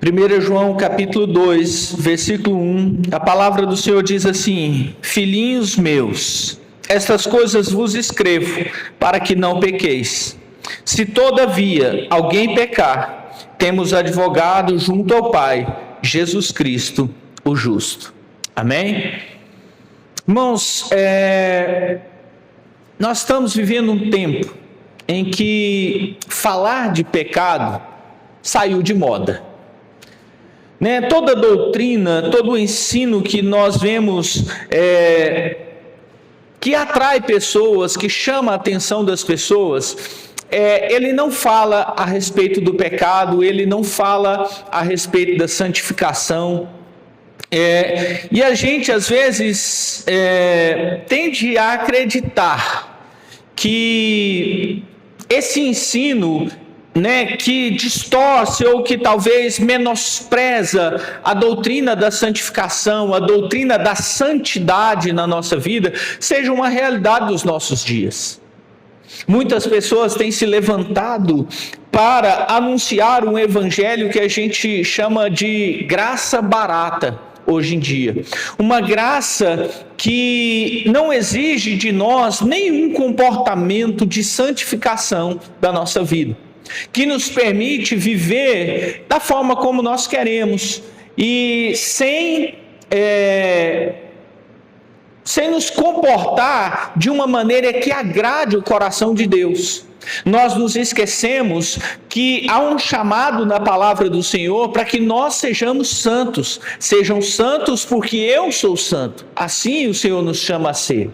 1 João capítulo 2, versículo 1, a palavra do Senhor diz assim: Filhinhos meus, estas coisas vos escrevo, para que não pequeis. Se todavia alguém pecar, temos advogado junto ao Pai, Jesus Cristo, o justo. Amém? Irmãos, nós estamos vivendo um tempo em que falar de pecado saiu de moda. Toda doutrina, todo o ensino que nós vemos que atrai pessoas, que chama a atenção das pessoas, ele não fala a respeito do pecado, ele não fala a respeito da santificação. E a gente às vezes tende a acreditar que esse ensino, que distorce ou que talvez menospreza a doutrina da santificação, a doutrina da santidade na nossa vida, seja uma realidade dos nossos dias. Muitas pessoas têm se levantado para anunciar um evangelho que a gente chama de graça barata hoje em dia. Uma graça que não exige de nós nenhum comportamento de santificação da nossa vida, que nos permite viver da forma como nós queremos e sem nos comportar de uma maneira que agrade o coração de Deus. Nós nos esquecemos que há um chamado na palavra do Senhor para que nós sejamos santos. Sejam santos porque eu sou santo. Assim o Senhor nos chama a ser.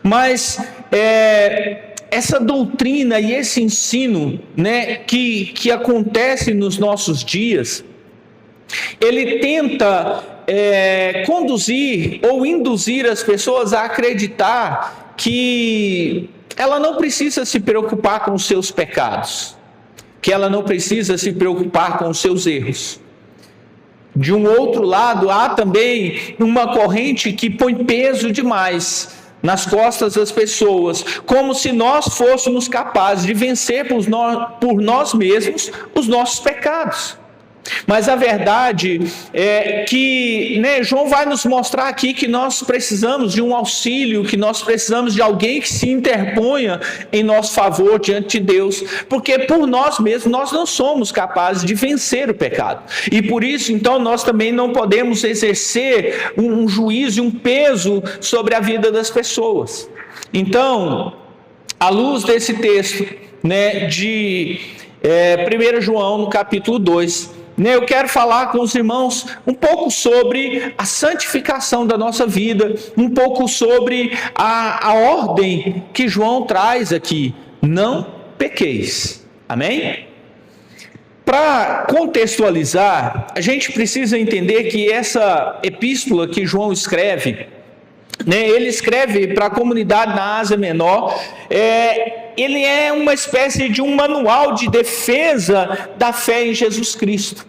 Mas essa doutrina e esse ensino, que acontece nos nossos dias, ele tenta conduzir ou induzir as pessoas a acreditar que ela não precisa se preocupar com os seus pecados, que ela não precisa se preocupar com os seus erros. De um outro lado, há também uma corrente que põe peso demais nas costas das pessoas, como se nós fôssemos capazes de vencer por nós mesmos os nossos pecados. Mas a verdade é que João vai nos mostrar aqui que nós precisamos de um auxílio, que nós precisamos de alguém que se interponha em nosso favor diante de Deus, porque por nós mesmos nós não somos capazes de vencer o pecado, e por isso então nós também não podemos exercer um juízo e um peso sobre a vida das pessoas. Então, à luz desse texto de 1 João no capítulo 2, eu quero falar com os irmãos um pouco sobre a santificação da nossa vida, um pouco sobre a ordem que João traz aqui: não pequeis. Amém? Para contextualizar, a gente precisa entender que essa epístola que João escreve, ele escreve para a comunidade na Ásia Menor. Ele é uma espécie de um manual de defesa da fé em Jesus Cristo,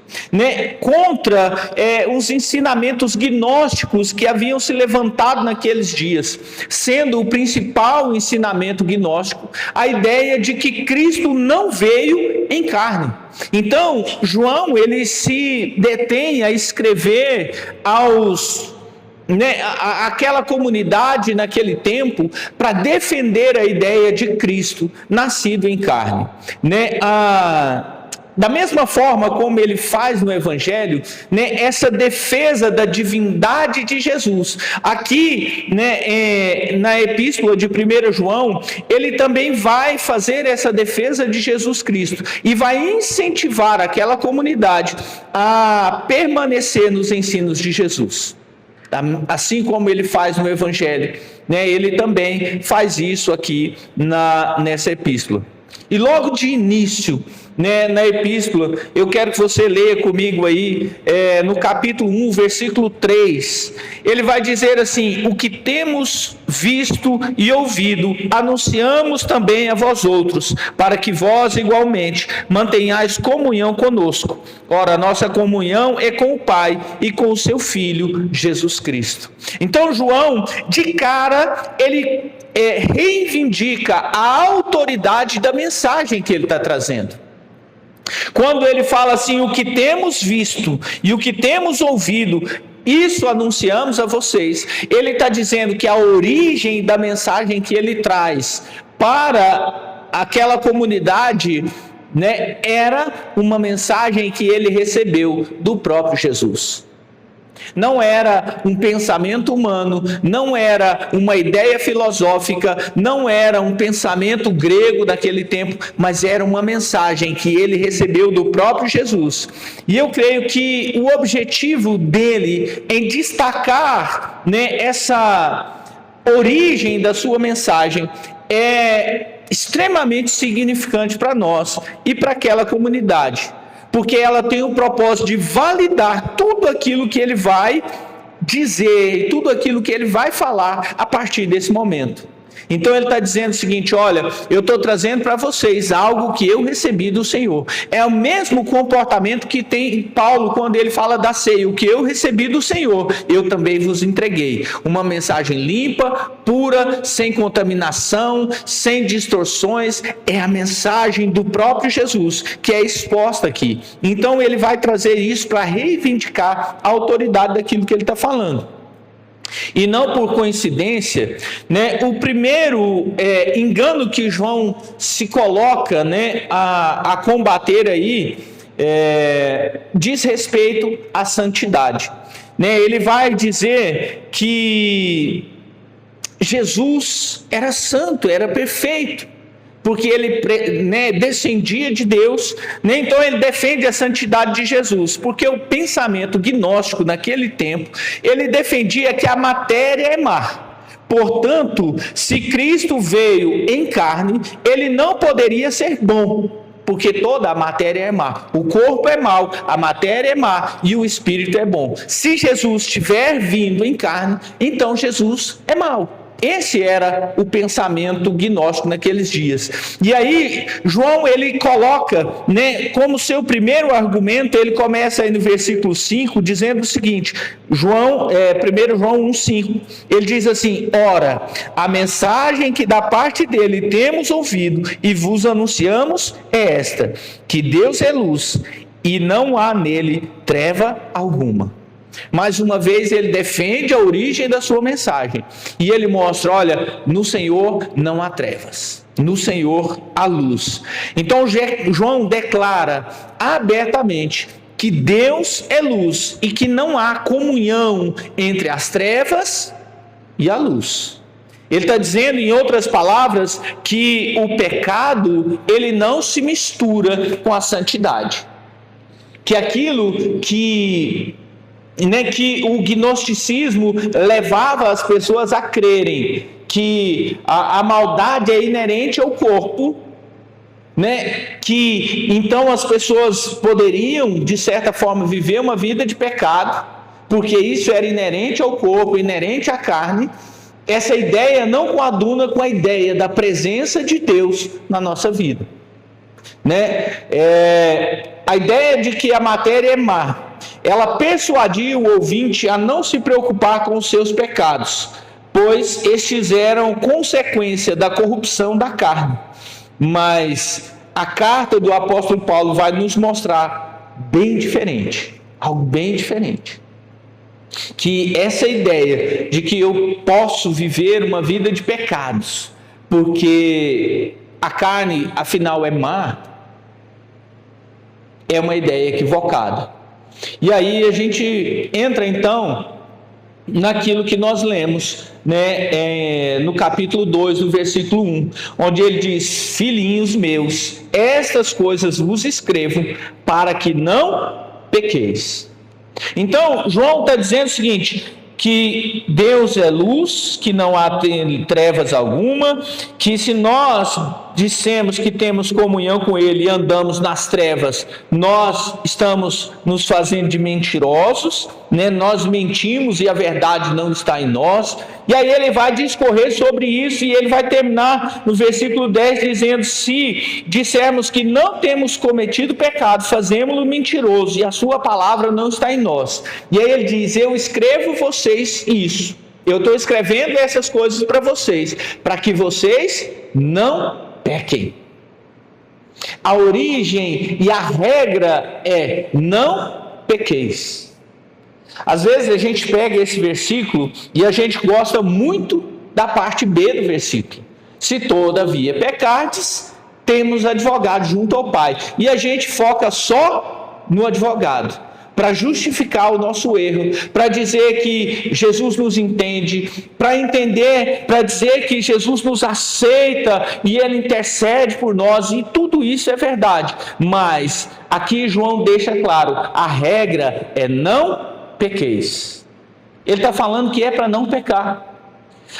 contra os ensinamentos gnósticos que haviam se levantado naqueles dias, sendo o principal ensinamento gnóstico a ideia de que Cristo não veio em carne. Então, João, ele se detém a escrever aquela comunidade naquele tempo para defender a ideia de Cristo nascido em carne. Da mesma forma como ele faz no Evangelho, essa defesa da divindade de Jesus, aqui na epístola de 1 João, ele também vai fazer essa defesa de Jesus Cristo e vai incentivar aquela comunidade a permanecer nos ensinos de Jesus. Assim como ele faz no Evangelho, ele também faz isso aqui nessa epístola. E logo de início, na epístola, eu quero que você leia comigo aí, no capítulo 1, versículo 3, ele vai dizer assim: o que temos visto e ouvido, anunciamos também a vós outros, para que vós igualmente mantenhais comunhão conosco. Ora, nossa comunhão é com o Pai e com o seu Filho, Jesus Cristo. Então, João, de cara, ele reivindica a autoridade da mensagem que ele está trazendo. Quando ele fala assim, o que temos visto e o que temos ouvido, isso anunciamos a vocês. Ele está dizendo que a origem da mensagem que ele traz para aquela comunidade, né, era uma mensagem que ele recebeu do próprio Jesus. Não era um pensamento humano, não era uma ideia filosófica, não era um pensamento grego daquele tempo, mas era uma mensagem que ele recebeu do próprio Jesus. E eu creio que o objetivo dele em destacar, né, essa origem da sua mensagem é extremamente significante para nós e para aquela comunidade, porque ela tem o propósito de validar tudo aquilo que ele vai dizer, tudo aquilo que ele vai falar a partir desse momento. Então ele está dizendo o seguinte: olha, eu estou trazendo para vocês algo que eu recebi do Senhor. É o mesmo comportamento que tem Paulo quando ele fala da ceia. O que eu recebi do Senhor, eu também vos entreguei. Uma mensagem limpa, pura, sem contaminação, sem distorções. É a mensagem do próprio Jesus que é exposta aqui. Então ele vai trazer isso para reivindicar a autoridade daquilo que ele está falando. E não por coincidência, né, o primeiro engano que João se coloca, né, a combater aí, diz respeito à santidade. Né? Ele vai dizer que Jesus era santo, era perfeito, porque ele, né, descendia de Deus, né? Então ele defende a santidade de Jesus, porque o pensamento gnóstico naquele tempo, ele defendia que a matéria é má. Portanto, se Cristo veio em carne, ele não poderia ser bom, porque toda a matéria é má. O corpo é mau, a matéria é má e o espírito é bom. Se Jesus tiver vindo em carne, então Jesus é mau. Esse era o pensamento gnóstico naqueles dias. E aí, João, ele coloca, né, como seu primeiro argumento, ele começa aí no versículo 5, dizendo o seguinte, 1 João 1,5, ele diz assim: ora, a mensagem que da parte dele temos ouvido e vos anunciamos é esta, que Deus é luz e não há nele treva alguma. Mais uma vez ele defende a origem da sua mensagem e ele mostra: olha, no Senhor não há trevas, no Senhor há luz. Então João declara abertamente que Deus é luz e que não há comunhão entre as trevas e a luz. Ele está dizendo, em outras palavras, que o pecado ele não se mistura com a santidade, que aquilo que o gnosticismo levava as pessoas a crerem que a maldade é inerente ao corpo, né? Que então as pessoas poderiam, de certa forma, viver uma vida de pecado, porque isso era inerente ao corpo, inerente à carne. Essa ideia não coaduna com a ideia da presença de Deus na nossa vida, né? A ideia de que a matéria é má, ela persuadia o ouvinte a não se preocupar com os seus pecados, pois estes eram consequência da corrupção da carne. Mas a carta do apóstolo Paulo vai nos mostrar bem diferente, algo bem diferente. Que essa ideia de que eu posso viver uma vida de pecados, porque a carne afinal é má, é uma ideia equivocada. E aí a gente entra então naquilo que nós lemos, né, no capítulo 2, no versículo 1, onde ele diz: filhinhos meus, estas coisas vos escrevo para que não pequeis. Então João está dizendo o seguinte, que Deus é luz, que não há trevas alguma, que se nós dissemos que temos comunhão com Ele e andamos nas trevas, nós estamos nos fazendo de mentirosos, né? Nós mentimos e a verdade não está em nós. E aí ele vai discorrer sobre isso e ele vai terminar no versículo 10 dizendo: se dissermos que não temos cometido pecado, fazemos-lo mentiroso e a sua palavra não está em nós. E aí ele diz: eu escrevo vocês isso, eu estou escrevendo essas coisas para vocês, para que vocês não pequem. A origem e a regra é: não pequeis. Às vezes a gente pega esse versículo e a gente gosta muito da parte B do versículo. Se todavia pecardes, temos advogado junto ao Pai. E a gente foca só no advogado, para justificar o nosso erro, para dizer que Jesus nos entende, para entender, para dizer que Jesus nos aceita e Ele intercede por nós, e tudo isso é verdade. Mas aqui João deixa claro, a regra é não pequeis. Ele está falando que é para não pecar.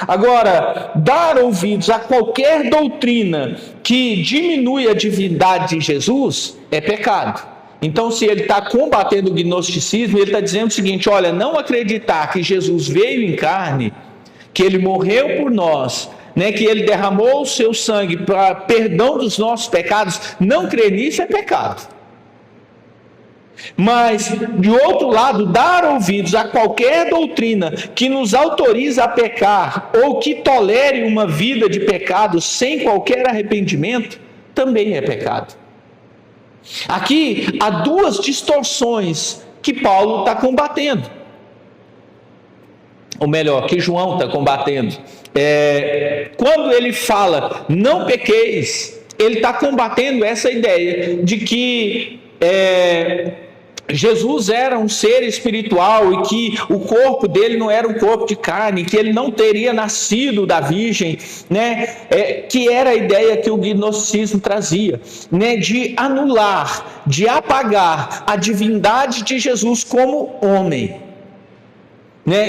Agora, dar ouvidos a qualquer doutrina que diminui a divindade de Jesus é pecado. Então, se ele está combatendo o gnosticismo, ele está dizendo o seguinte: olha, não acreditar que Jesus veio em carne, que ele morreu por nós, que ele derramou o seu sangue para perdão dos nossos pecados, não crer nisso é pecado. Mas, de outro lado, dar ouvidos a qualquer doutrina que nos autoriza a pecar ou que tolere uma vida de pecado sem qualquer arrependimento, também é pecado. Aqui há duas distorções que Paulo está combatendo. Ou melhor, que João está combatendo. Quando ele fala, não pequeis, ele está combatendo essa ideia de que Jesus era um ser espiritual e que o corpo dele não era um corpo de carne, que ele não teria nascido da virgem, que era a ideia que o gnosticismo trazia, de anular, de apagar a divindade de Jesus como homem.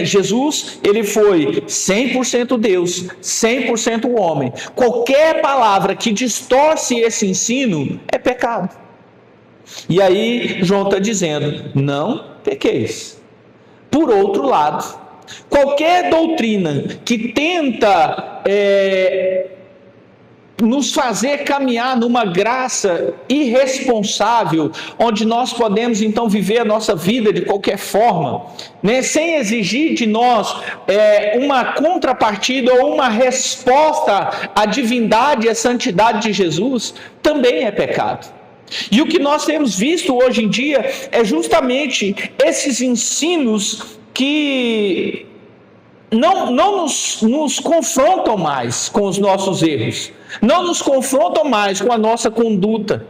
Jesus, ele foi 100% Deus, 100% homem. Qualquer palavra que distorce esse ensino é pecado. E aí João está dizendo, não pequeis. Por outro lado, qualquer doutrina que tenta nos fazer caminhar numa graça irresponsável, onde nós podemos então viver a nossa vida de qualquer forma, sem exigir de nós uma contrapartida ou uma resposta à divindade e à santidade de Jesus, também é pecado. E o que nós temos visto hoje em dia é justamente esses ensinos que não nos confrontam mais com os nossos erros, não nos confrontam mais com a nossa conduta,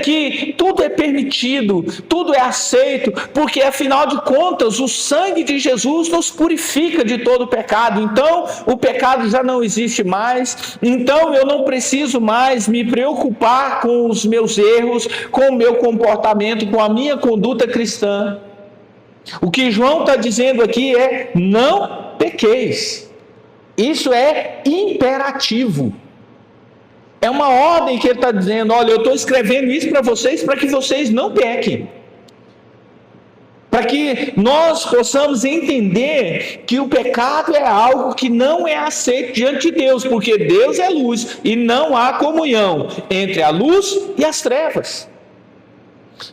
que tudo é permitido, tudo é aceito, porque afinal de contas o sangue de Jesus nos purifica de todo pecado. Então o pecado já não existe mais, então eu não preciso mais me preocupar com os meus erros, com o meu comportamento, com a minha conduta cristã. O que João está dizendo aqui é: não pequeis. Isso é imperativo. É uma ordem que ele está dizendo: olha, eu estou escrevendo isso para que vocês não pequem. Para que nós possamos entender que o pecado é algo que não é aceito diante de Deus, porque Deus é luz e não há comunhão entre a luz e as trevas.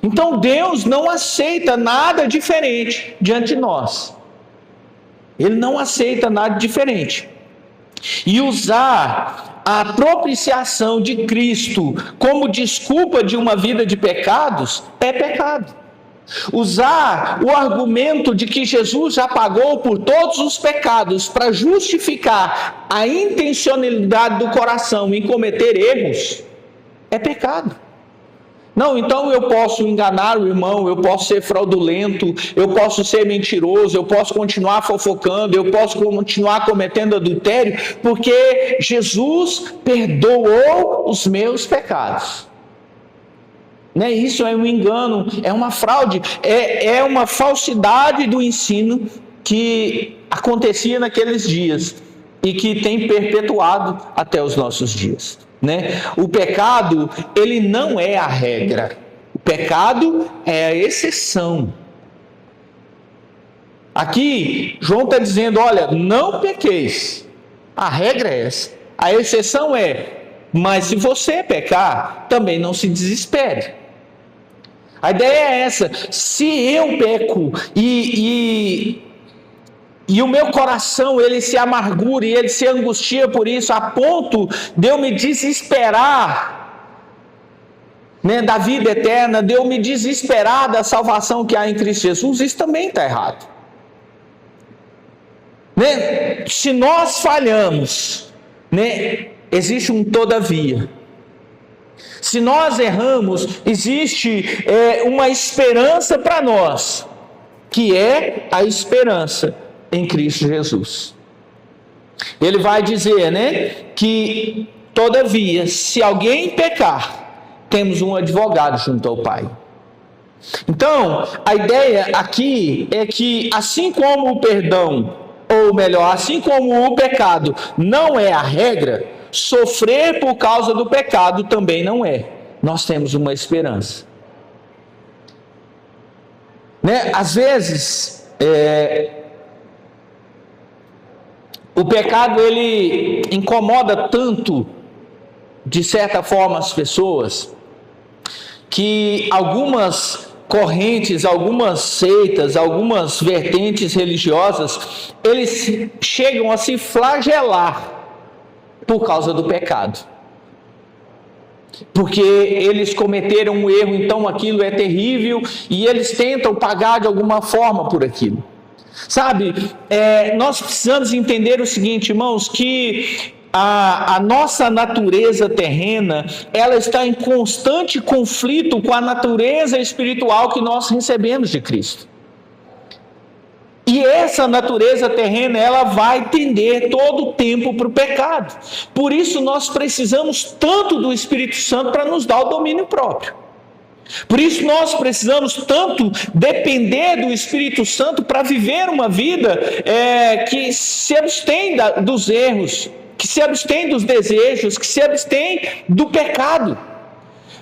Então Deus não aceita nada diferente diante de nós. Ele não aceita nada diferente. E usar a propiciação de Cristo como desculpa de uma vida de pecados é pecado. Usar o argumento de que Jesus já pagou por todos os pecados para justificar a intencionalidade do coração em cometer erros é pecado. Não, então eu posso enganar o irmão, eu posso ser fraudulento, eu posso ser mentiroso, eu posso continuar fofocando, eu posso continuar cometendo adultério, porque Jesus perdoou os meus pecados. Isso é um engano, é uma fraude, é uma falsidade do ensino que acontecia naqueles dias e que tem perpetuado até os nossos dias. O pecado, ele não é a regra. O pecado é a exceção. Aqui, João está dizendo, olha, não pequeis. A regra é essa. A exceção é, mas se você pecar, também não se desespere. A ideia é essa: se eu peco e o meu coração ele se amargura e ele se angustia por isso, a ponto de eu me desesperar né, da vida eterna, de eu me desesperar da salvação que há em Cristo Jesus, isso também está errado. Né? Se nós falhamos, né, existe um todavia. Se nós erramos, existe uma esperança para nós, que é a esperança em Cristo Jesus. Ele vai dizer, né, que todavia, se alguém pecar, temos um advogado junto ao Pai. Então, a ideia aqui é que, assim como o perdão, ou melhor, assim como o pecado não é a regra, sofrer por causa do pecado também não é. Nós temos uma esperança. Né? Às vezes, o pecado ele incomoda tanto, de certa forma, as pessoas, que algumas correntes, algumas seitas, algumas vertentes religiosas, eles chegam a se flagelar por causa do pecado. Porque eles cometeram um erro, então aquilo é terrível, e eles tentam pagar de alguma forma por aquilo. Sabe, nós precisamos entender o seguinte, irmãos, que a nossa natureza terrena, ela está em constante conflito com a natureza espiritual que nós recebemos de Cristo. E essa natureza terrena, ela vai tender todo o tempo para o pecado. Por isso nós precisamos tanto do Espírito Santo para nos dar o domínio próprio. Por isso nós precisamos tanto depender do Espírito Santo para viver uma vida que se abstém dos erros, que se abstém dos desejos, que se abstém do pecado.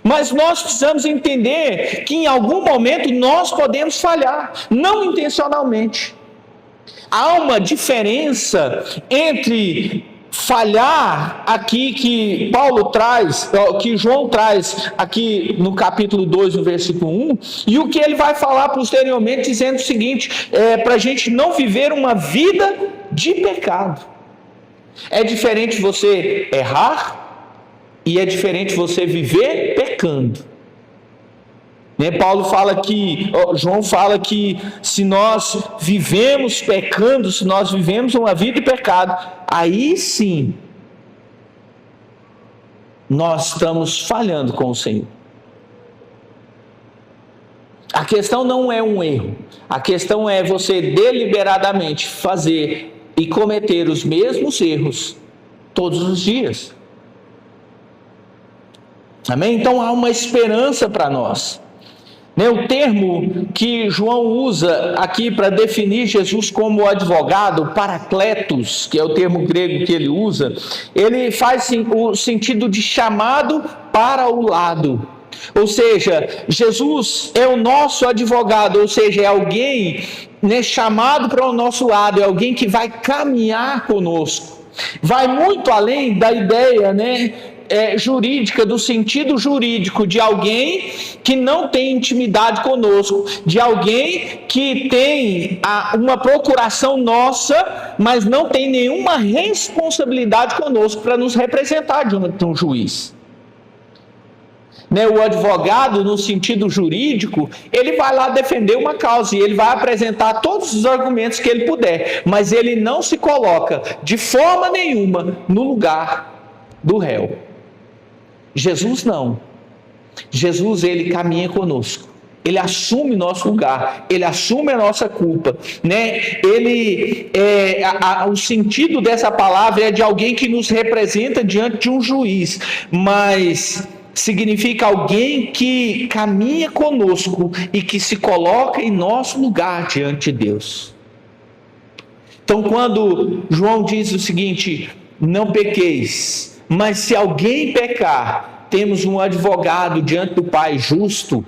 Mas nós precisamos entender que em algum momento nós podemos falhar, não intencionalmente. Há uma diferença entre falhar aqui que Paulo traz, que João traz aqui no capítulo 2, no versículo 1, e o que ele vai falar posteriormente, dizendo o seguinte, para a gente não viver uma vida de pecado. É diferente você errar e é diferente você viver pecando. Paulo fala que, João fala que se nós vivemos pecando, se nós vivemos uma vida de pecado, aí sim nós estamos falhando com o Senhor. A questão não é um erro, a questão é você deliberadamente fazer e cometer os mesmos erros todos os dias. Amém? Então há uma esperança para nós. O termo que João usa aqui para definir Jesus como advogado, parakletos, que é o termo grego que ele usa, ele faz o sentido de chamado para o lado. Ou seja, Jesus é o nosso advogado, ou seja, é alguém chamado para o nosso lado, é alguém que vai caminhar conosco. Vai muito além da ideia, jurídica, do sentido jurídico de alguém que não tem intimidade conosco, de alguém que tem uma procuração nossa, mas não tem nenhuma responsabilidade conosco para nos representar diante de um juiz. O advogado, no sentido jurídico, ele vai lá defender uma causa e ele vai apresentar todos os argumentos que ele puder, mas ele não se coloca de forma nenhuma no lugar do réu. Jesus não. Jesus, ele caminha conosco. Ele assume nosso lugar, ele assume a nossa culpa, o sentido dessa palavra é de alguém que nos representa diante de um juiz, mas significa alguém que caminha conosco e que se coloca em nosso lugar diante de Deus. Então, quando João diz o seguinte: não pequeis, mas se alguém pecar, temos um advogado diante do Pai justo,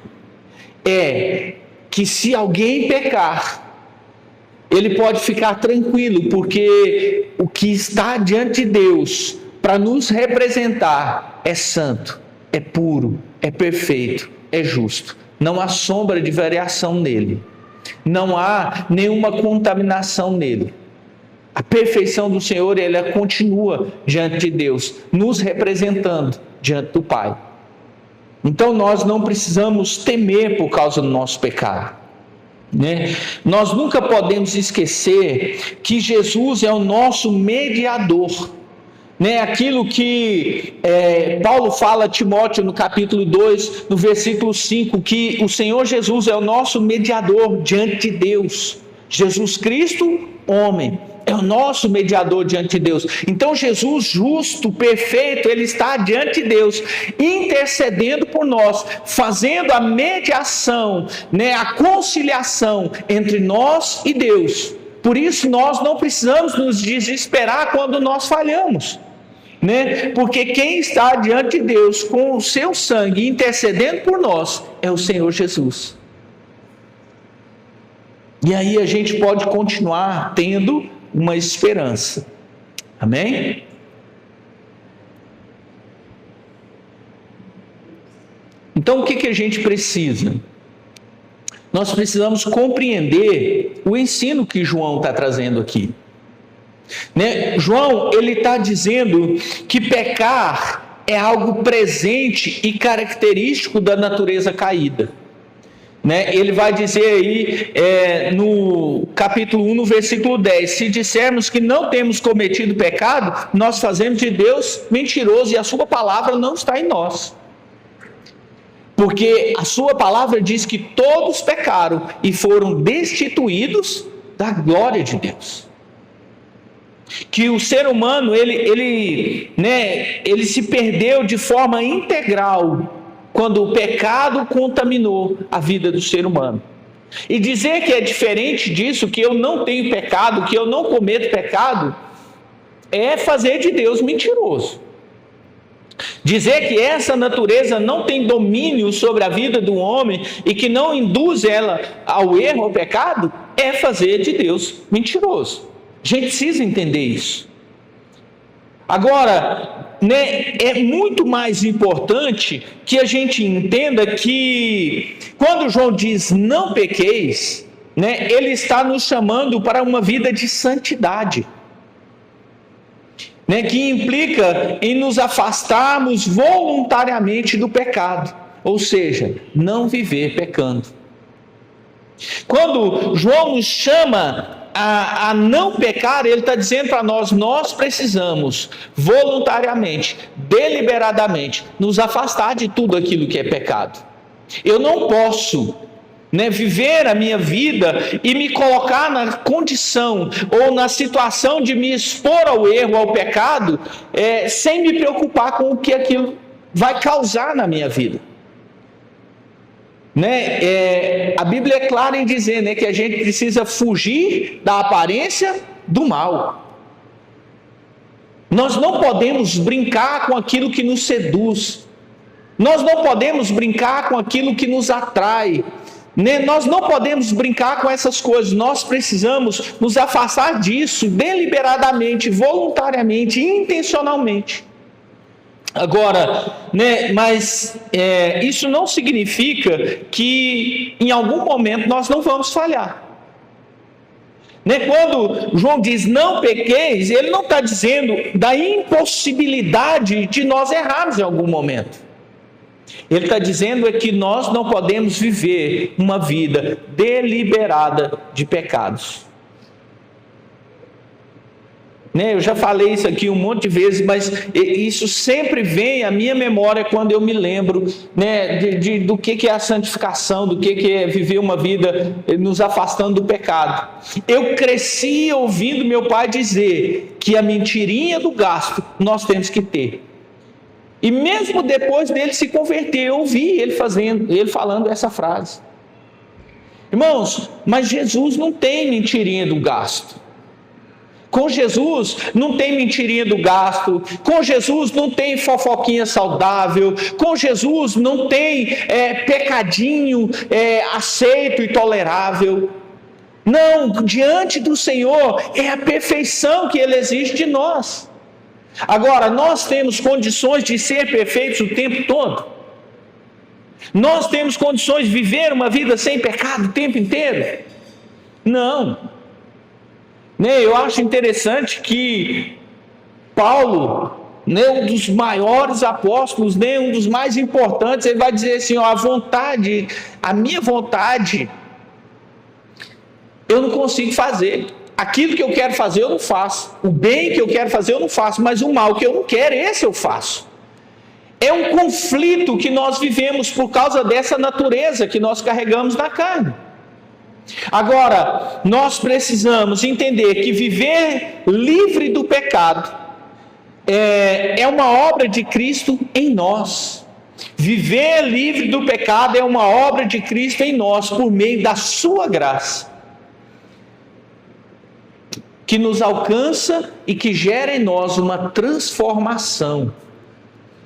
é que se alguém pecar, ele pode ficar tranquilo, porque o que está diante de Deus para nos representar é santo, é puro, é perfeito, é justo. Não há sombra de variação nele, não há nenhuma contaminação nele. A perfeição do Senhor, ela continua diante de Deus, nos representando diante do Pai. Então nós não precisamos temer por causa do nosso pecado, né? Nós nunca podemos esquecer que Jesus é o nosso mediador, né? Aquilo que Paulo fala a Timóteo no capítulo 2, no versículo 5, que o Senhor Jesus é o nosso mediador diante de Deus. Jesus Cristo, homem, é o nosso mediador diante de Deus. Então Jesus, justo, perfeito, ele está diante de Deus, intercedendo por nós, fazendo a mediação, né, a conciliação entre nós e Deus. Por isso nós não precisamos nos desesperar quando nós falhamos, né? Porque quem está diante de Deus com o seu sangue intercedendo por nós é o Senhor Jesus. E aí a gente pode continuar tendo uma esperança. Amém? Então o que a gente precisa? Nós precisamos compreender o ensino que João está trazendo aqui, né? João, ele está dizendo que pecar é algo presente e característico da natureza caída, né? Ele vai dizer aí no capítulo 1, no versículo 10, se dissermos que não temos cometido pecado, nós fazemos de Deus mentiroso e a sua palavra não está em nós. Porque a sua palavra diz que todos pecaram e foram destituídos da glória de Deus. Que o ser humano, ele se perdeu de forma integral quando o pecado contaminou a vida do ser humano. E dizer que é diferente disso, que eu não tenho pecado, que eu não cometo pecado, é fazer de Deus mentiroso. Dizer que essa natureza não tem domínio sobre a vida do homem e que não induz ela ao erro, ao pecado, é fazer de Deus mentiroso. A gente precisa entender isso. Agora, né, é muito mais importante que a gente entenda que quando João diz não pequeis, né, ele está nos chamando para uma vida de santidade, né, que implica em nos afastarmos voluntariamente do pecado, ou seja, não viver pecando. Quando João nos chama a não pecar, ele está dizendo para nós precisamos voluntariamente, deliberadamente, nos afastar de tudo aquilo que é pecado. Eu não posso, né, viver a minha vida e me colocar na condição ou na situação de me expor ao erro, ao pecado, sem me preocupar com o que aquilo vai causar na minha vida. Né? A Bíblia é clara em dizer, né, que a gente precisa fugir da aparência do mal. Nós não podemos brincar com aquilo que nos seduz. Nós não podemos brincar com aquilo que nos atrai. Nós não podemos brincar com essas coisas. Nós precisamos nos afastar disso deliberadamente, voluntariamente, intencionalmente. Agora, né, mas isso não significa que em algum momento nós não vamos falhar. Né? Quando João diz não pequeis, ele não está dizendo da impossibilidade de nós errarmos em algum momento. Ele está dizendo que nós não podemos viver uma vida deliberada de pecados. Né, eu já falei isso aqui um monte de vezes, mas isso sempre vem à minha memória quando eu me lembro, né, do que é a santificação, do que é viver uma vida nos afastando do pecado. Eu cresci ouvindo meu pai dizer que a mentirinha do gasto nós temos que ter. E mesmo depois dele se converter, eu ouvi ele falando essa frase. Irmãos, mas Jesus não tem mentirinha do gasto. Com Jesus não tem mentirinha do gasto, com Jesus não tem fofoquinha saudável, com Jesus não tem pecadinho aceito e tolerável. Não, diante do Senhor é a perfeição que Ele exige de nós. Agora, nós temos condições de ser perfeitos o tempo todo? Nós temos condições de viver uma vida sem pecado o tempo inteiro? Não. Eu acho interessante que Paulo, nem um dos maiores apóstolos, nem um dos mais importantes, ele vai dizer assim, ó, a minha vontade, eu não consigo fazer. Aquilo que eu quero fazer eu não faço. O bem que eu quero fazer eu não faço, mas o mal que eu não quero, esse eu faço. É um conflito que nós vivemos por causa dessa natureza que nós carregamos na carne. Agora, nós precisamos entender que viver livre do pecado é uma obra de Cristo em nós. Viver livre do pecado é uma obra de Cristo em nós, por meio da sua graça, que nos alcança e que gera em nós uma transformação.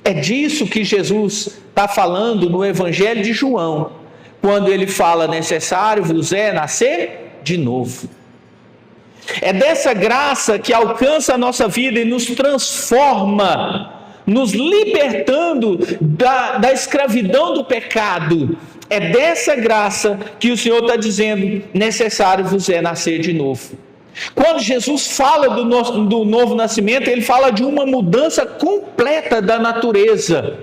É disso que Jesus está falando no Evangelho de João, quando ele fala, necessário vos é nascer de novo. É dessa graça que alcança a nossa vida e nos transforma, nos libertando da escravidão do pecado. É dessa graça que o Senhor está dizendo, necessário vos é nascer de novo. Quando Jesus fala do novo nascimento, ele fala de uma mudança completa da natureza,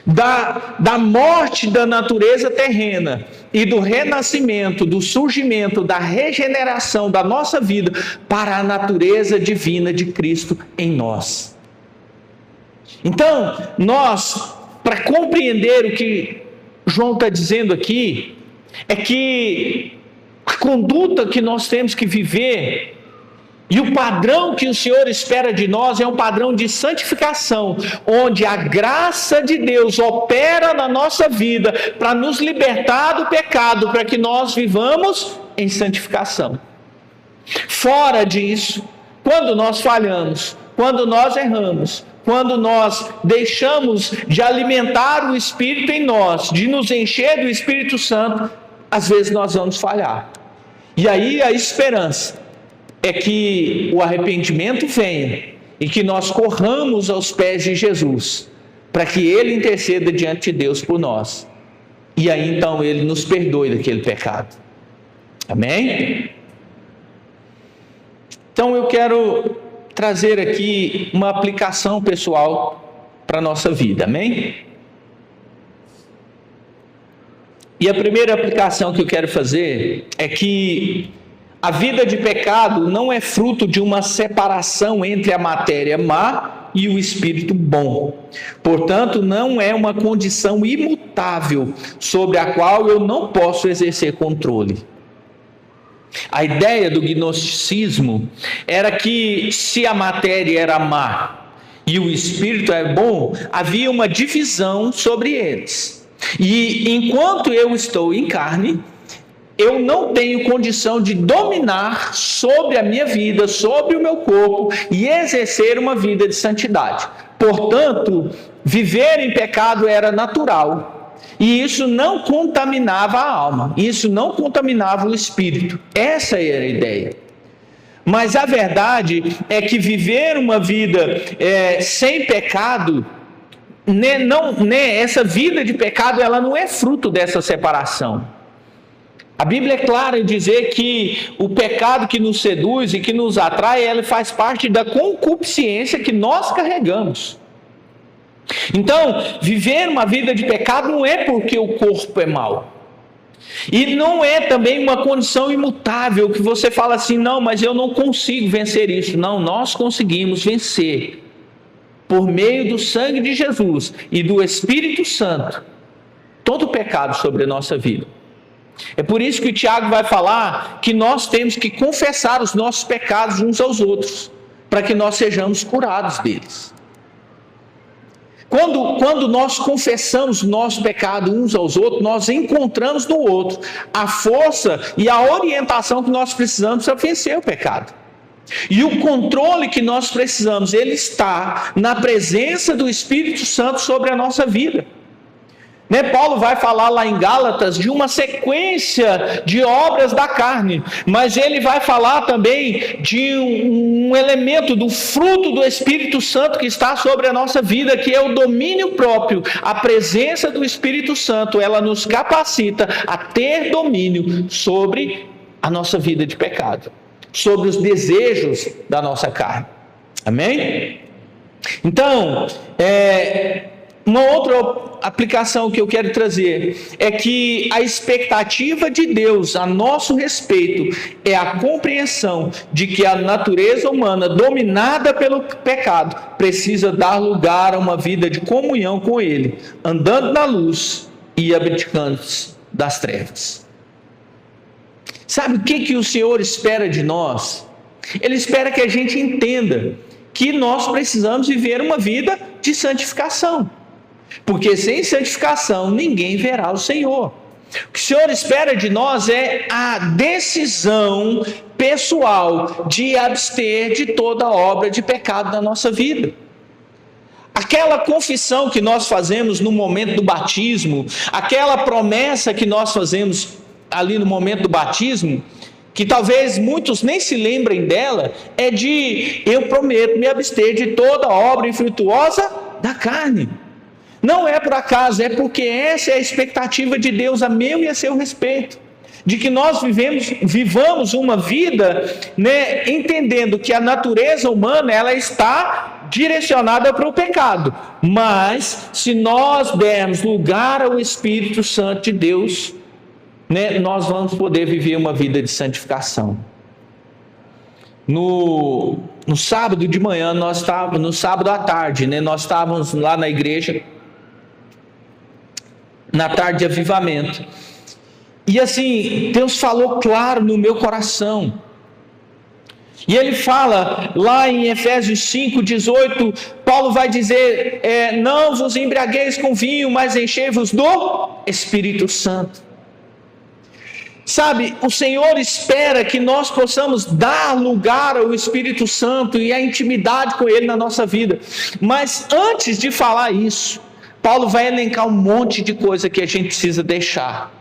da morte da natureza terrena e do renascimento, do surgimento, da regeneração da nossa vida para a natureza divina de Cristo em nós. Então, nós, para compreender o que João está dizendo aqui, é que a conduta que nós temos que viver e o padrão que o Senhor espera de nós é um padrão de santificação, onde a graça de Deus opera na nossa vida para nos libertar do pecado, para que nós vivamos em santificação. Fora disso, quando nós falhamos, quando nós erramos, quando nós deixamos de alimentar o Espírito em nós, de nos encher do Espírito Santo, às vezes nós vamos falhar. E aí a esperança é que o arrependimento venha e que nós corramos aos pés de Jesus, para que Ele interceda diante de Deus por nós. E aí então Ele nos perdoe daquele pecado. Amém? Então eu quero trazer aqui uma aplicação pessoal para a nossa vida. Amém? E a primeira aplicação que eu quero fazer é que a vida de pecado não é fruto de uma separação entre a matéria má e o espírito bom. Portanto, não é uma condição imutável sobre a qual eu não posso exercer controle. A ideia do gnosticismo era que se a matéria era má e o espírito é bom, havia uma divisão sobre eles. E enquanto eu estou em carne, eu não tenho condição de dominar sobre a minha vida, sobre o meu corpo e exercer uma vida de santidade. Portanto, viver em pecado era natural e isso não contaminava a alma, isso não contaminava o espírito. Essa era a ideia. Mas a verdade é que viver uma vida sem pecado, essa vida de pecado, ela não é fruto dessa separação. A Bíblia é clara em dizer que o pecado que nos seduz e que nos atrai, ele faz parte da concupiscência que nós carregamos. Então, viver uma vida de pecado não é porque o corpo é mau. E não é também uma condição imutável que você fala assim, não, mas eu não consigo vencer isso. Não, nós conseguimos vencer por meio do sangue de Jesus e do Espírito Santo todo o pecado sobre a nossa vida. É por isso que o Tiago vai falar que nós temos que confessar os nossos pecados uns aos outros, para que nós sejamos curados deles. Quando nós confessamos o nosso pecado uns aos outros, nós encontramos no outro a força e a orientação que nós precisamos para vencer o pecado. E o controle que nós precisamos, ele está na presença do Espírito Santo sobre a nossa vida. Paulo vai falar lá em Gálatas de uma sequência de obras da carne, mas ele vai falar também de um elemento do fruto do Espírito Santo que está sobre a nossa vida, que é o domínio próprio. A presença do Espírito Santo, ela nos capacita a ter domínio sobre a nossa vida de pecado, sobre os desejos da nossa carne. Amém? Então, uma outra aplicação que eu quero trazer é que a expectativa de Deus a nosso respeito é a compreensão de que a natureza humana, dominada pelo pecado, precisa dar lugar a uma vida de comunhão com Ele, andando na luz e abdicando das trevas. Sabe o que o Senhor espera de nós? Ele espera que a gente entenda que nós precisamos viver uma vida de santificação, porque sem santificação ninguém verá o Senhor. O que o Senhor espera de nós é a decisão pessoal de abster de toda obra de pecado na nossa vida. Aquela confissão que nós fazemos no momento do batismo, aquela promessa que nós fazemos ali no momento do batismo, que talvez muitos nem se lembrem dela, é de: eu prometo me abster de toda obra infrutuosa da carne. Não é por acaso, é porque essa é a expectativa de Deus a meu e a seu respeito, de que nós vivamos uma vida, entendendo que a natureza humana ela está direcionada para o pecado, mas se nós dermos lugar ao Espírito Santo de Deus, nós vamos poder viver uma vida de santificação. No sábado de manhã, no sábado à tarde, nós estávamos lá na igreja, na tarde de avivamento, e assim, Deus falou claro no meu coração, e Ele fala lá em Efésios 5:18, Paulo vai dizer, não vos embriagueis com vinho, mas enchei-vos do Espírito Santo. Sabe, o Senhor espera que nós possamos dar lugar ao Espírito Santo e a intimidade com Ele na nossa vida. Mas antes de falar isso, Paulo vai elencar um monte de coisa que a gente precisa deixar.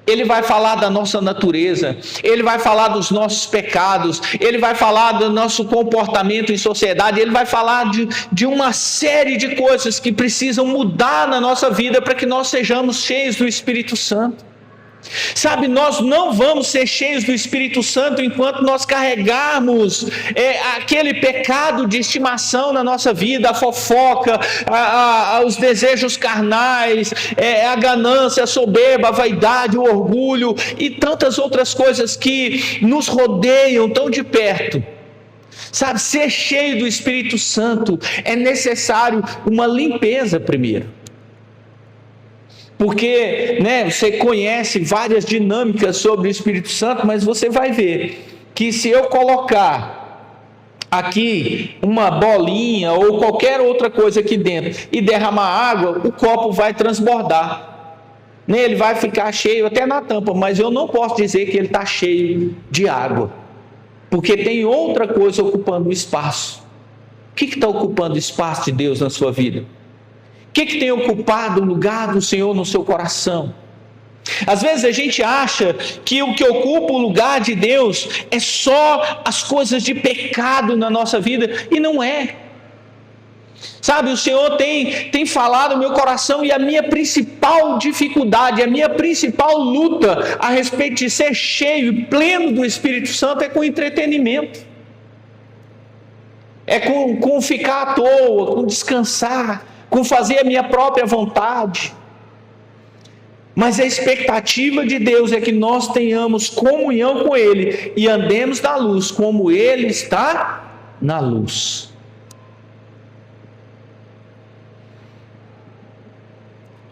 Ele vai falar da nossa natureza, ele vai falar dos nossos pecados, ele vai falar do nosso comportamento em sociedade, ele vai falar de uma série de coisas que precisam mudar na nossa vida para que nós sejamos cheios do Espírito Santo. Sabe, nós não vamos ser cheios do Espírito Santo enquanto nós carregarmos aquele pecado de estimação na nossa vida, a fofoca, os desejos carnais, a ganância, a soberba, a vaidade, o orgulho e tantas outras coisas que nos rodeiam tão de perto. Sabe, ser cheio do Espírito Santo é necessário uma limpeza primeiro. Porque você conhece várias dinâmicas sobre o Espírito Santo, mas você vai ver que se eu colocar aqui uma bolinha ou qualquer outra coisa aqui dentro e derramar água, o copo vai transbordar. Ele vai ficar cheio até na tampa, mas eu não posso dizer que ele está cheio de água, porque tem outra coisa ocupando o espaço. O que está ocupando o espaço de Deus na sua vida? O que tem ocupado o lugar do Senhor no seu coração? Às vezes a gente acha que o que ocupa o lugar de Deus é só as coisas de pecado na nossa vida, e não é. Sabe, o Senhor tem falado no meu coração, e a minha principal dificuldade, a minha principal luta a respeito de ser cheio e pleno do Espírito Santo é com entretenimento. É com ficar à toa, com descansar, com fazer a minha própria vontade. Mas a expectativa de Deus é que nós tenhamos comunhão com Ele e andemos na luz como Ele está na luz.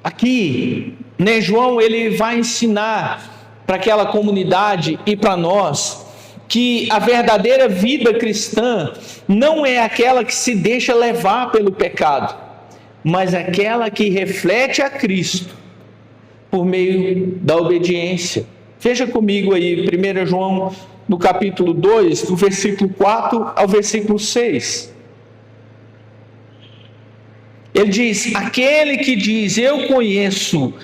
Aqui, João ele vai ensinar para aquela comunidade e para nós que a verdadeira vida cristã não é aquela que se deixa levar pelo pecado, mas aquela que reflete a Cristo por meio da obediência. Veja comigo aí, 1 João, no capítulo 2, do versículo 4 ao versículo 6. Ele diz: aquele que diz, eu conheço,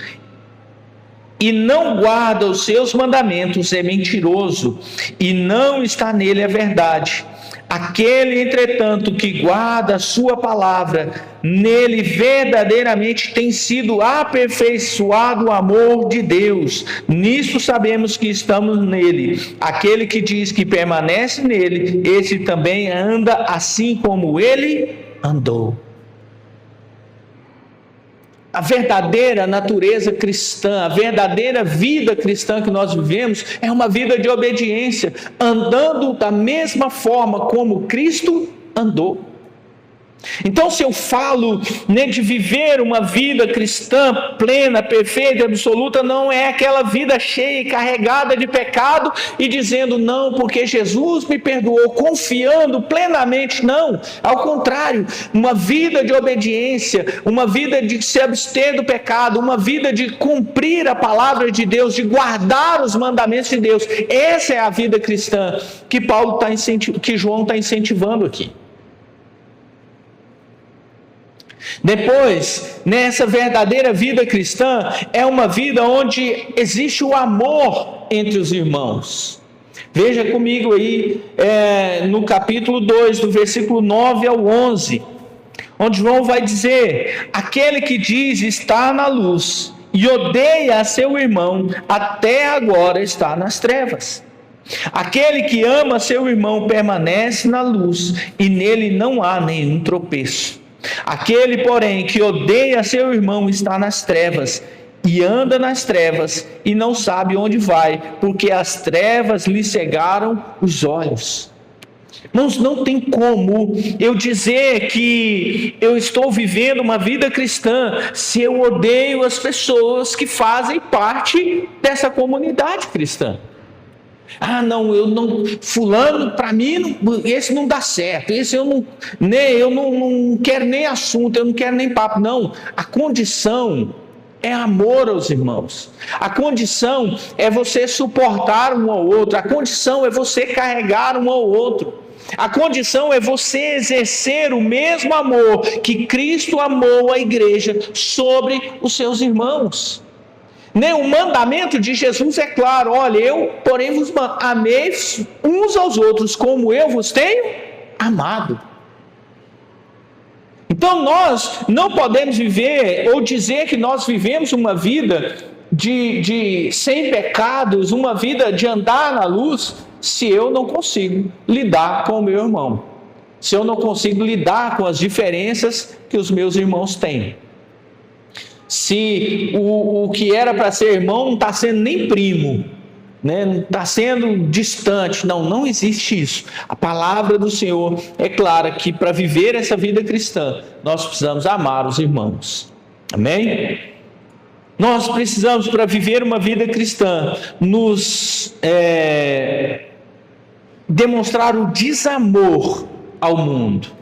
e não guarda os seus mandamentos, é mentiroso, e não está nele a verdade. Aquele, entretanto, que guarda a sua palavra, nele verdadeiramente tem sido aperfeiçoado o amor de Deus. Nisso sabemos que estamos nele. Aquele que diz que permanece nele, esse também anda assim como ele andou. A verdadeira natureza cristã, a verdadeira vida cristã que nós vivemos é uma vida de obediência, andando da mesma forma como Cristo andou. Então, se eu falo, né, de viver uma vida cristã plena, perfeita, absoluta, não é aquela vida cheia e carregada de pecado e dizendo não, porque Jesus me perdoou, confiando plenamente, não. Ao contrário, uma vida de obediência, uma vida de se abster do pecado, uma vida de cumprir a palavra de Deus, de guardar os mandamentos de Deus. Essa é a vida cristã que que João está incentivando aqui. Depois, nessa verdadeira vida cristã, é uma vida onde existe o amor entre os irmãos. Veja comigo aí, no capítulo 2, do versículo 9 ao 11, onde João vai dizer: aquele que diz estar na luz e odeia a seu irmão, até agora está nas trevas. Aquele que ama seu irmão permanece na luz, e nele não há nenhum tropeço. Aquele, porém, que odeia seu irmão está nas trevas, e anda nas trevas, e não sabe onde vai, porque as trevas lhe cegaram os olhos. Irmãos, não tem como eu dizer que eu estou vivendo uma vida cristã se eu odeio as pessoas que fazem parte dessa comunidade cristã. Ah, não, eu não, fulano, para mim, esse não dá certo, esse eu não quero nem assunto, eu não quero nem papo, não. A condição é amor aos irmãos, a condição é você suportar um ao outro, a condição é você carregar um ao outro, a condição é você exercer o mesmo amor que Cristo amou a igreja sobre os seus irmãos. O mandamento de Jesus é claro: olha, eu, porém, vos amei uns aos outros como eu vos tenho amado. Então nós não podemos viver ou dizer que nós vivemos uma vida de sem pecados, uma vida de andar na luz, se eu não consigo lidar com o meu irmão, se eu não consigo lidar com as diferenças que os meus irmãos têm. Se o que era para ser irmão não está sendo nem primo, né? Não está sendo distante, não existe isso. A palavra do Senhor é clara que para viver essa vida cristã, nós precisamos amar os irmãos. Amém? Nós precisamos, para viver uma vida cristã, nos demonstrar o desamor ao mundo.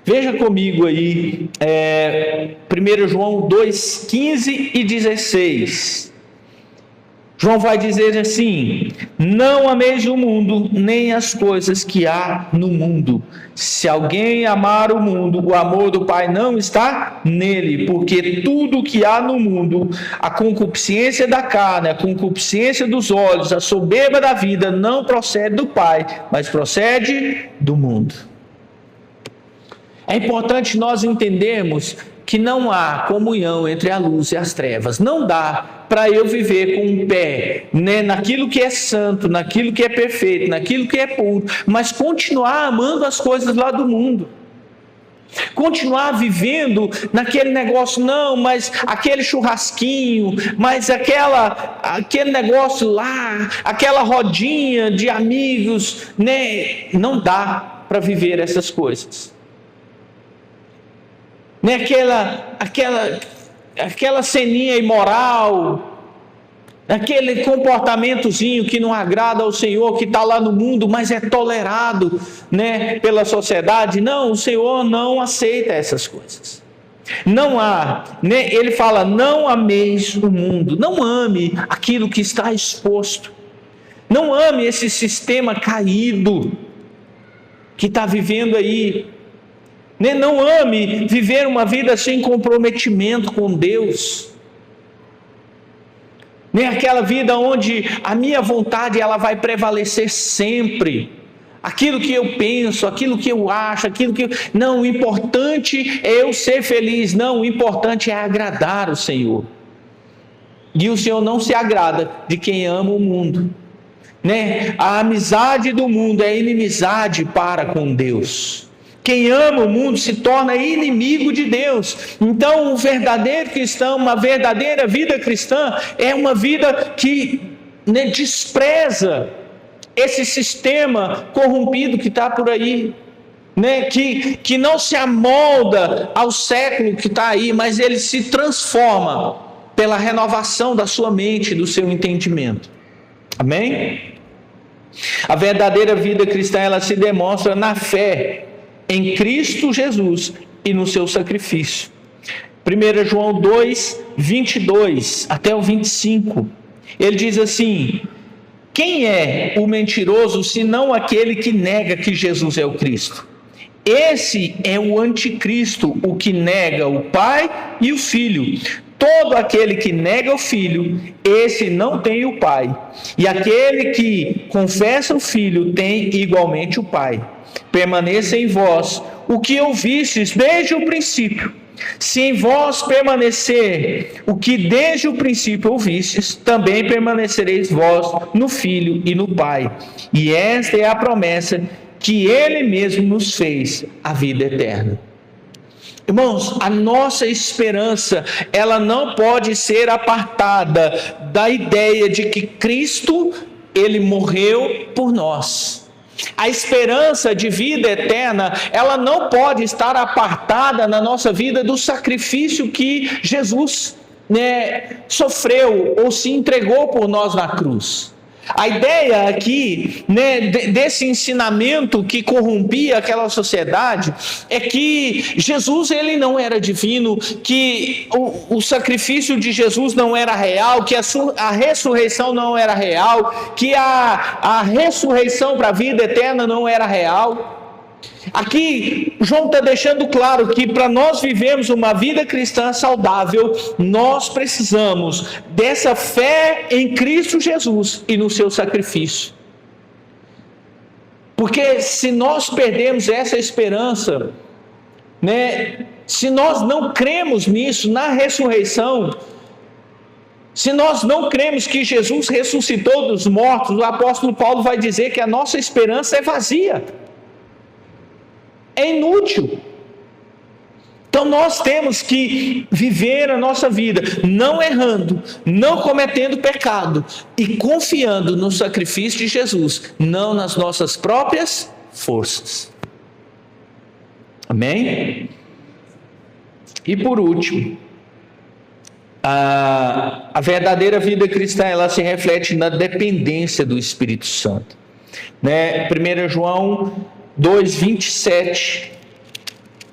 Veja comigo aí, 1 João 2, 15 e 16. João vai dizer assim: não ameis o mundo, nem as coisas que há no mundo. Se alguém amar o mundo, o amor do Pai não está nele, porque tudo que há no mundo, a concupiscência da carne, a concupiscência dos olhos, a soberba da vida, não procede do Pai, mas procede do mundo. É importante nós entendermos que não há comunhão entre a luz e as trevas. Não dá para eu viver com um pé, né, naquilo que é santo, naquilo que é perfeito, naquilo que é puro, mas continuar amando as coisas lá do mundo. Continuar vivendo naquele negócio, não, mas aquele churrasquinho, mas aquele negócio lá, aquela rodinha de amigos, né? Não dá para viver essas coisas. Aquela ceninha imoral, aquele comportamentozinho que não agrada ao Senhor, que está lá no mundo, mas é tolerado, né, pela sociedade. Não, o Senhor não aceita essas coisas. Não há, né? Ele fala: não ameis o mundo, não ame aquilo que está exposto, não ame esse sistema caído que está vivendo aí. Não ame viver uma vida sem comprometimento com Deus. Nem aquela vida onde a minha vontade ela vai prevalecer sempre. Aquilo que eu penso, aquilo que eu acho, Não, o importante é eu ser feliz. Não, o importante é agradar o Senhor. E o Senhor não se agrada de quem ama o mundo. A amizade do mundo é inimizade para com Deus. Quem ama o mundo se torna inimigo de Deus. Então, o verdadeiro cristão, uma verdadeira vida cristã, é uma vida que despreza esse sistema corrompido que está por aí, que não se amolda ao século que está aí, mas ele se transforma pela renovação da sua mente, do seu entendimento. Amém? A verdadeira vida cristã, ela se demonstra na fé em Cristo Jesus e no seu sacrifício. 1 João 2, 22 até o 25, ele diz assim: quem é o mentiroso senão aquele que nega que Jesus é o Cristo? Esse é o anticristo, o que nega o Pai e o Filho. Todo aquele que nega o Filho, esse não tem o Pai. E aquele que confessa o Filho tem igualmente o Pai. Permaneça em vós o que ouvistes desde o princípio. Se em vós permanecer o que desde o princípio ouvistes, também permanecereis vós no Filho e no Pai. E esta é a promessa que Ele mesmo nos fez, a vida eterna. Irmãos, a nossa esperança, ela não pode ser apartada da ideia de que Cristo, Ele morreu por nós. A esperança de vida eterna, ela não pode estar apartada na nossa vida do sacrifício que Jesus sofreu ou se entregou por nós na cruz. A ideia aqui, desse ensinamento que corrompia aquela sociedade, é que Jesus, ele não era divino, que o sacrifício de Jesus não era real, que a ressurreição não era real, que a ressurreição para a vida eterna não era real. Aqui, João está deixando claro que para nós vivermos uma vida cristã saudável, nós precisamos dessa fé em Cristo Jesus e no seu sacrifício. Porque se nós perdemos essa esperança, se nós não cremos nisso, na ressurreição, se nós não cremos que Jesus ressuscitou dos mortos, o apóstolo Paulo vai dizer que a nossa esperança é vazia. É inútil. Então nós temos que viver a nossa vida não errando, não cometendo pecado e confiando no sacrifício de Jesus, não nas nossas próprias forças. Amém? E por último, a verdadeira vida cristã, ela se reflete na dependência do Espírito Santo. 1 João 2:27,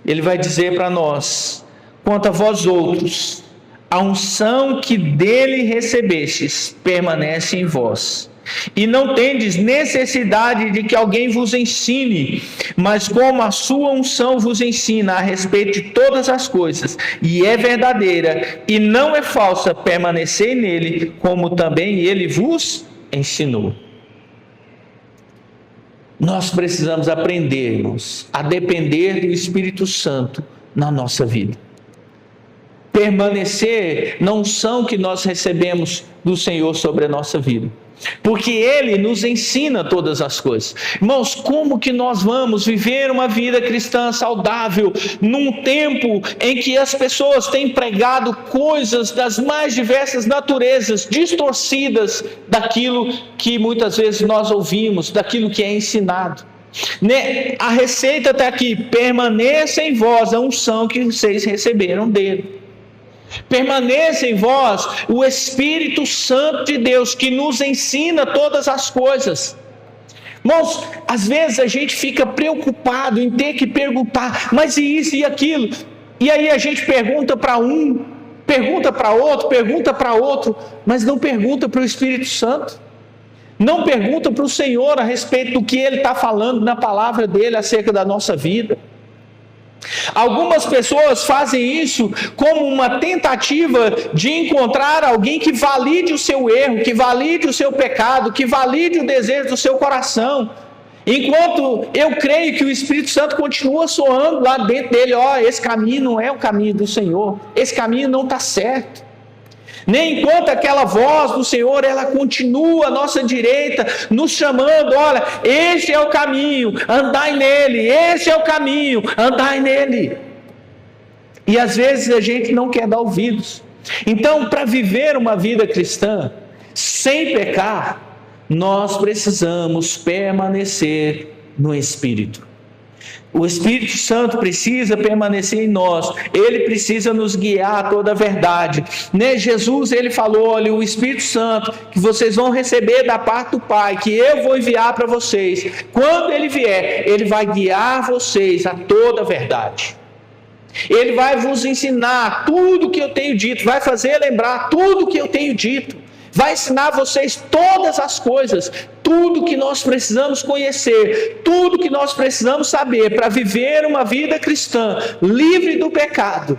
ele vai dizer para nós: quanto a vós outros, a unção que dele recebestes permanece em vós, e não tendes necessidade de que alguém vos ensine, mas como a sua unção vos ensina a respeito de todas as coisas, e é verdadeira e não é falsa, permanecei nele, como também ele vos ensinou. Nós precisamos aprender, irmãos, a depender do Espírito Santo na nossa vida. Permanecer na unção que nós recebemos do Senhor sobre a nossa vida. Porque Ele nos ensina todas as coisas. Irmãos, como que nós vamos viver uma vida cristã saudável num tempo em que as pessoas têm pregado coisas das mais diversas naturezas, distorcidas daquilo que muitas vezes nós ouvimos, daquilo que é ensinado? A receita está aqui: permaneça em vós a unção que vocês receberam dele. Permaneça em vós o Espírito Santo de Deus, que nos ensina todas as coisas. Irmãos, às vezes a gente fica preocupado em ter que perguntar, mas e isso e aquilo? E aí a gente pergunta para um, pergunta para outro, mas não pergunta para o Espírito Santo. Não pergunta para o Senhor a respeito do que Ele está falando na palavra dEle acerca da nossa vida. Algumas pessoas fazem isso como uma tentativa de encontrar alguém que valide o seu erro, que valide o seu pecado, que valide o desejo do seu coração. Enquanto eu creio que o Espírito Santo continua soando lá dentro dele: esse caminho não é o caminho do Senhor, esse caminho não está certo. Nem enquanto aquela voz do Senhor, ela continua à nossa direita, nos chamando, olha, este é o caminho, andai nele, este é o caminho, andai nele. E às vezes a gente não quer dar ouvidos. Então, para viver uma vida cristã, sem pecar, nós precisamos permanecer no Espírito. O Espírito Santo precisa permanecer em nós, ele precisa nos guiar a toda a verdade. Jesus, ele falou, olha, o Espírito Santo, que vocês vão receber da parte do Pai, que eu vou enviar para vocês. Quando ele vier, ele vai guiar vocês a toda a verdade. Ele vai vos ensinar tudo o que eu tenho dito, vai fazer lembrar tudo o que eu tenho dito, vai ensinar vocês todas as coisas, tudo que nós precisamos conhecer, tudo que nós precisamos saber para viver uma vida cristã, livre do pecado.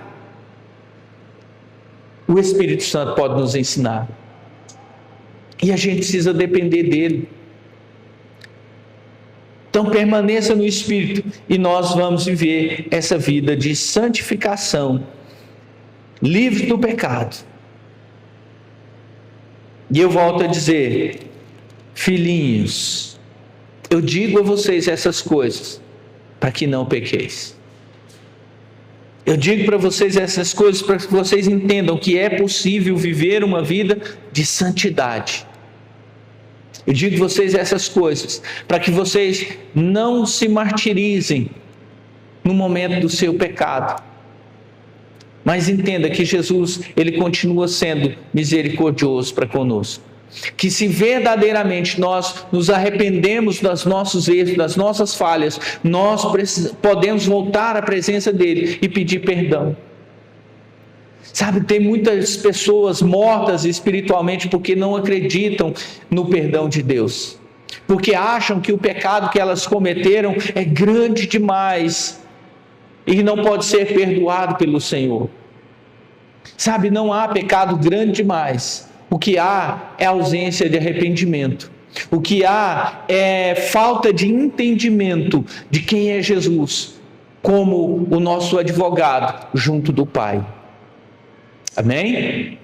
O Espírito Santo pode nos ensinar, e a gente precisa depender dele. Então permaneça no Espírito e nós vamos viver essa vida de santificação, livre do pecado. E eu volto a dizer, filhinhos, eu digo a vocês essas coisas para que não pequeis. Eu digo para vocês essas coisas para que vocês entendam que é possível viver uma vida de santidade. Eu digo a vocês essas coisas para que vocês não se martirizem no momento do seu pecado. Mas entenda que Jesus, ele continua sendo misericordioso para conosco. Que se verdadeiramente nós nos arrependemos dos nossos erros, das nossas falhas, nós podemos voltar à presença dele e pedir perdão. Sabe, tem muitas pessoas mortas espiritualmente porque não acreditam no perdão de Deus. Porque acham que o pecado que elas cometeram é grande demais e não pode ser perdoado pelo Senhor. Sabe, não há pecado grande demais. O que há é ausência de arrependimento. O que há é falta de entendimento de quem é Jesus como o nosso advogado junto do Pai. Amém?